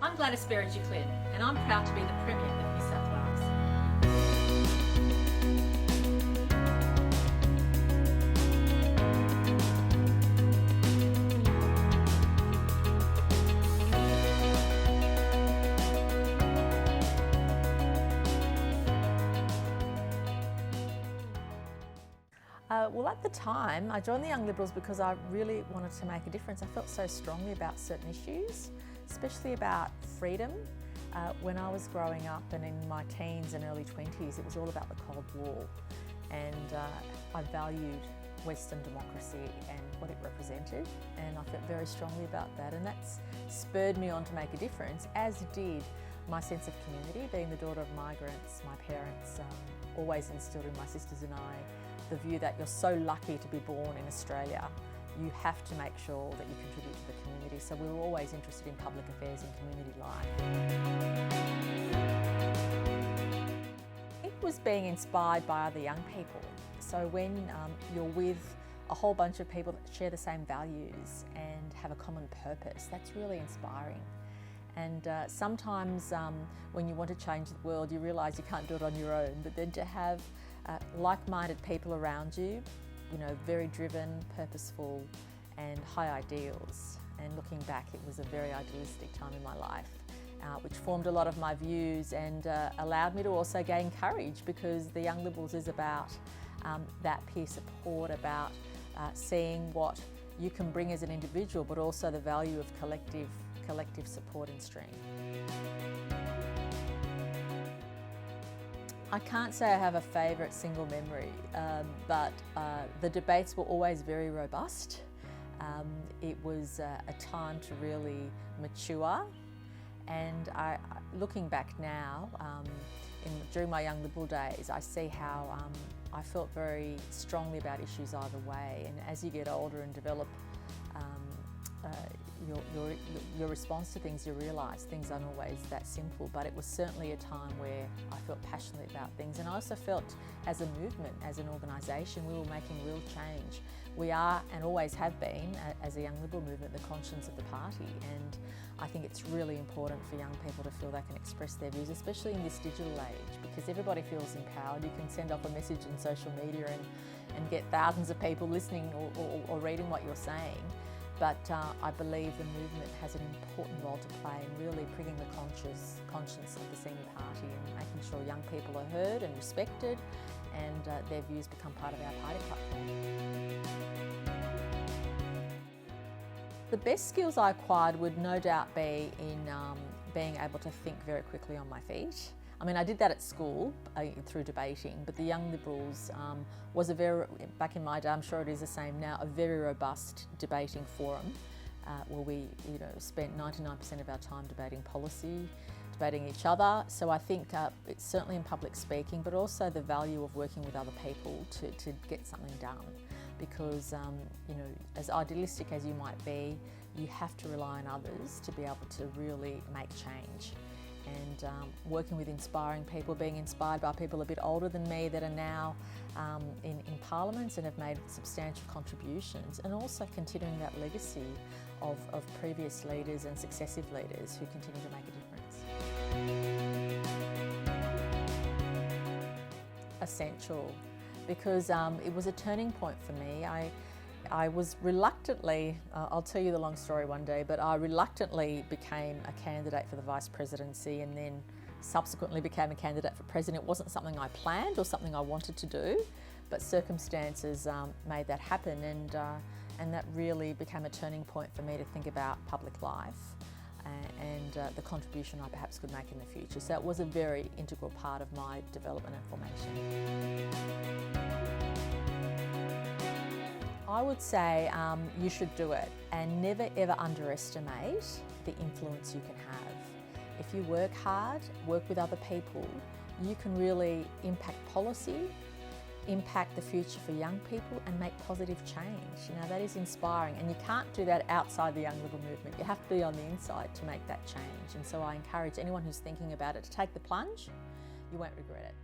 I'm Gladys Berejiklian and I'm proud to be the Premier of New South Wales. Well, at the time, I joined the Young Liberals because I really wanted to make a difference. I felt so strongly about certain issues, especially about freedom. When I was growing up and in my teens and early 20s, it was all about the Cold War. And I valued Western democracy and what it represented. And I felt very strongly about that. And that's spurred me on to make a difference, as did my sense of community. Being the daughter of migrants, my parents always instilled in my sisters and I the view that you're so lucky to be born in Australia. You have to make sure that you contribute to the community. So we were always interested in public affairs and community life. It was being inspired by other young people. So when you're with a whole bunch of people that share the same values and have a common purpose, that's really inspiring. And sometimes when you want to change the world, you realise you can't do it on your own, but then to have like-minded people around you, you know, very driven, purposeful and high ideals. And looking back, it was a very idealistic time in my life, which formed a lot of my views and allowed me to also gain courage, because the Young Liberals is about that peer support, about seeing what you can bring as an individual, but also the value of collective support and strength. I can't say I have a favourite single memory, but the debates were always very robust. It was a time to really mature, and looking back now, during my Young Liberal days, I see how I felt very strongly about issues either way, and as you get older and develop your response to things, you realise things aren't always that simple. But it was certainly a time where I felt passionately about things, and I also felt as a movement, as an organisation, we were making real change. We are, and always have been, as a Young Liberal movement, the conscience of the party, and I think it's really important for young people to feel they can express their views, especially in this digital age, because everybody feels empowered. You can send off a message on social media and get thousands of people listening or reading what you're saying. But I believe the movement has an important role to play in really bringing the conscience of the senior party and making sure young people are heard and respected, and their views become part of our party platform. The best skills I acquired would no doubt be in being able to think very quickly on my feet. I mean, I did that at school through debating, but the Young Liberals was back in my day, I'm sure it is the same now, a very robust debating forum where we spent 99% of our time debating policy, debating each other. So I think it's certainly in public speaking, but also the value of working with other people to get something done. Because as idealistic as you might be, you have to rely on others to be able to really make change. And working with inspiring people, being inspired by people a bit older than me that are now in parliaments and have made substantial contributions, and also continuing that legacy of previous leaders and successive leaders who continue to make a difference. Essential, because it was a turning point for me. I was reluctantly, I'll tell you the long story one day, but I reluctantly became a candidate for the vice presidency and then subsequently became a candidate for president. It wasn't something I planned or something I wanted to do, but circumstances made that happen, and that really became a turning point for me to think about public life and the contribution I perhaps could make in the future. So it was a very integral part of my development and formation. I would say you should do it, and never ever underestimate the influence you can have. If you work hard, work with other people, you can really impact policy, impact the future for young people and make positive change. You know, that is inspiring, and you can't do that outside the Young Liberal movement. You have to be on the inside to make that change. And so I encourage anyone who's thinking about it to take the plunge. You won't regret it.